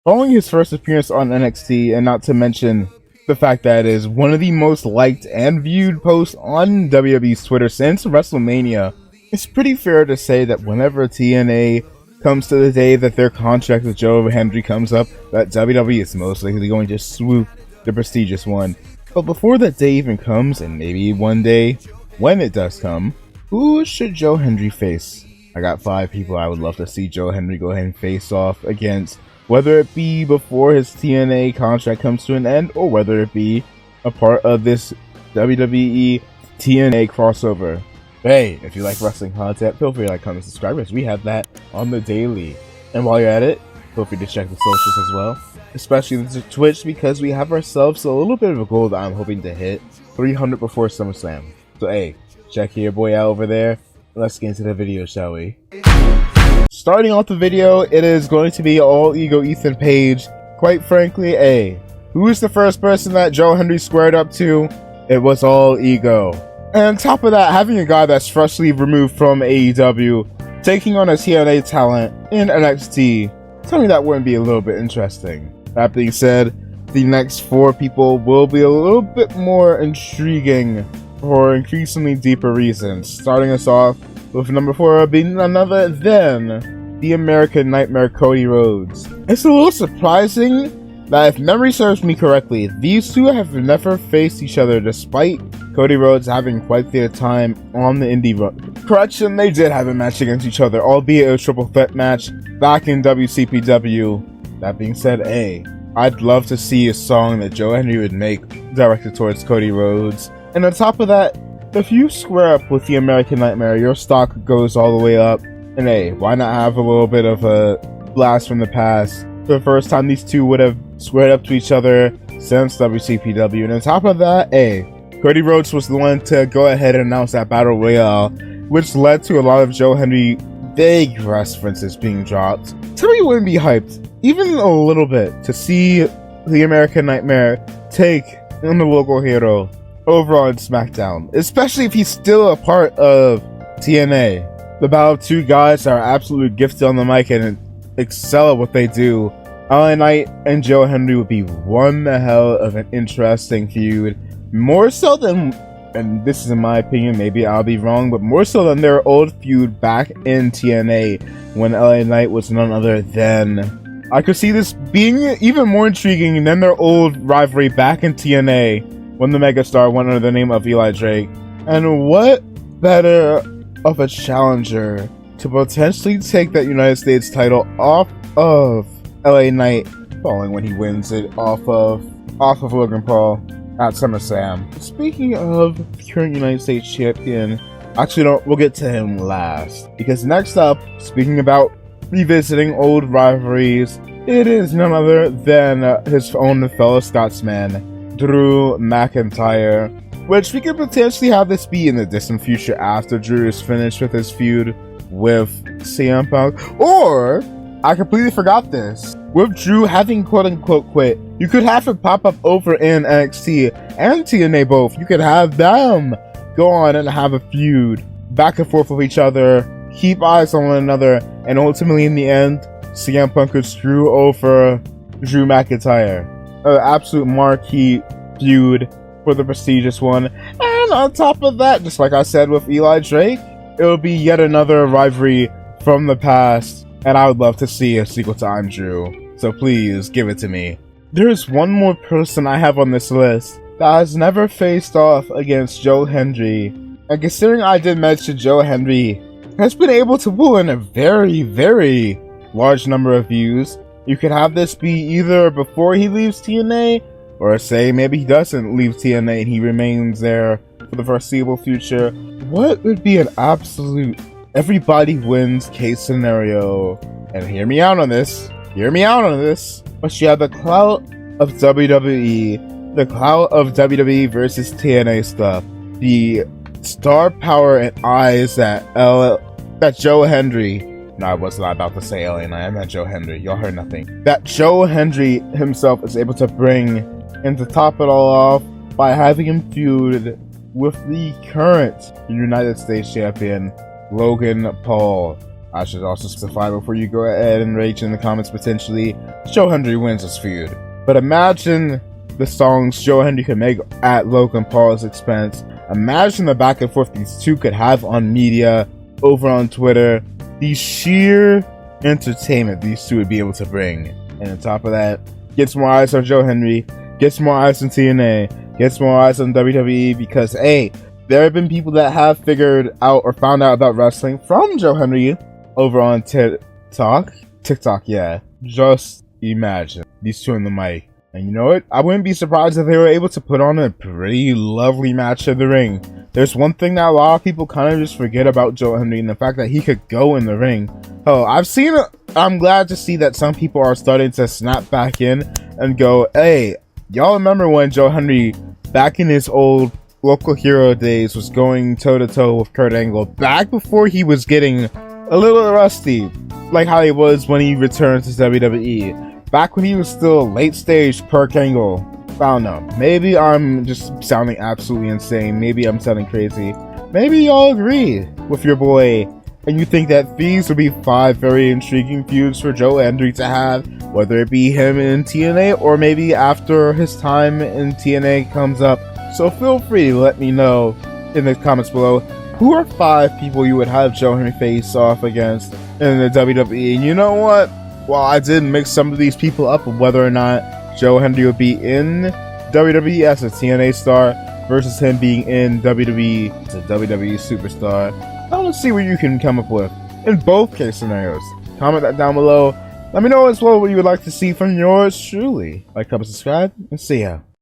Following his first appearance on NXT, and not to mention the fact that it is one of the most liked and viewed posts on WWE's Twitter since WrestleMania, it's pretty fair to say that whenever TNA comes to the day that their contract with Joe Hendry comes up, that WWE is most likely going to swoop the prestigious one. But before that day even comes, and maybe one day, when it does come, who should Joe Hendry face? I got 5 people I would love to see Joe Hendry go ahead and face off against, whether it be before his TNA contract comes to an end, or whether it be a part of this WWE TNA crossover. Hey, if you like wrestling content, feel free to like, comment, subscribe, as we have that on the daily. And while you're at it, feel free to check the socials as well, especially the Twitch, because we have ourselves a little bit of a goal that I'm hoping to hit 300 before SummerSlam. So hey, check your boy out over there. Let's get into the video, shall we? Starting off the video, it is going to be all ego Ethan Page. Quite frankly, who is the first person that Joe Hendry squared up to? It was all ego. And on top of that, having a guy that's freshly removed from AEW taking on a TNA talent in NXT, tell me that wouldn't be a little bit interesting. That being said, the next 4 people will be a little bit more intriguing for increasingly deeper reasons. Starting us off with number 4 being none other than the American Nightmare, Cody Rhodes. It's a little surprising that, if memory serves me correctly, these two have never faced each other, despite Cody Rhodes having quite the time on the indie run. Correction, they did have a match against each other, albeit a triple threat match back in WCPW. That being said, I'd love to see a song that Joe Hendry would make directed towards Cody Rhodes. And on top of that, if you square up with the American Nightmare, your stock goes all the way up. And why not have a little bit of a blast from the past? For the first time these two would have squared up to each other since WCPW. And on top of that, Cody Rhodes was the one to go ahead and announce that Battle Royale, which led to a lot of Joe Hendry vague references being dropped. Tell me you wouldn't be hyped, even a little bit, to see the American Nightmare take on the local hero over on SmackDown, especially if he's still a part of TNA. The battle of 2 guys that are absolutely gifted on the mic and excel at what they do. LA Knight and Joe Hendry would be one hell of an interesting feud. More so than, and this is in my opinion, maybe I'll be wrong, but more so than their old feud back in TNA when LA Knight was none other than... I could see this being even more intriguing than their old rivalry back in TNA when the megastar went under the name of Eli Drake. And what better of a challenger to potentially take that United States title off of LA Knight, following when he wins it off of Logan Paul at SummerSlam. Speaking of current United States champion, actually no, we'll get to him last, because next up, speaking about revisiting old rivalries, it is none other than his own fellow Scotsman, Drew McIntyre, which we could potentially have this be in the distant future after Drew is finished with his feud with CM Punk. Or, I completely forgot this, with Drew having quote-unquote quit, you could have it pop up over in NXT and TNA both. You could have them go on and have a feud back and forth with each other, keep eyes on one another, and ultimately in the end, CM Punk could screw over Drew McIntyre. An absolute marquee feud for the prestigious one. And on top of that, just like I said with Eli Drake, it will be yet another rivalry from the past, and I would love to see a sequel to I'm Drew. So please, give it to me. There is one more person I have on this list that has never faced off against Joe Hendry. And considering I did mention Joe Hendry has been able to pull in a very, very large number of views, you could have this be either before he leaves TNA, or say maybe he doesn't leave TNA and he remains there for the foreseeable future. What would be an absolute everybody wins case scenario? And hear me out on this. But you have the clout of WWE, the clout of WWE versus TNA stuff, the star power and eyes that Joe Hendry, no, I was not about to say LA Knight, I meant Joe Hendry, y'all heard nothing, that Joe Hendry himself is able to bring, and to top it all off by having him feud with the current United States champion, Logan Paul. I should also specify before you go ahead and rage in the comments potentially, Joe Hendry wins this feud. But imagine the songs Joe Hendry could make at Logan Paul's expense. Imagine the back and forth these two could have on media, over on Twitter. The sheer entertainment these two would be able to bring. And on top of that, gets more eyes on Joe Hendry, gets more eyes on TNA, gets more eyes on WWE, because hey, there have been people that have figured out or found out about wrestling from Joe Hendry over on TikTok, yeah. Just imagine these two in the mic. And you know what? I wouldn't be surprised if they were able to put on a pretty lovely match in the ring. There's one thing that a lot of people kind of just forget about Joe Hendry, and the fact that he could go in the ring. Oh, I'm glad to see that some people are starting to snap back in and go, hey, y'all remember when Joe Hendry, back in his old local hero days, was going toe-to-toe with Kurt Angle, back before he was getting a little rusty, like how he was when he returned to WWE. Back when he was still late stage Kurt Angle. I don't know. Maybe I'm just sounding absolutely insane. Maybe I'm sounding crazy. Maybe y'all agree with your boy, and you think that these would be 5 very intriguing feuds for Joe Hendry to have, whether it be him in TNA or maybe after his time in TNA comes up. So feel free to let me know in the comments below, who are 5 people you would have Joe Hendry face off against in the WWE. And you know what? While I did mix some of these people up of whether or not Joe Hendry would be in WWE as a TNA star versus him being in WWE as a WWE superstar, now let's see what you can come up with in both case scenarios. Comment that down below. Let me know as well what you would like to see from yours truly. Like, comment, subscribe, and see ya.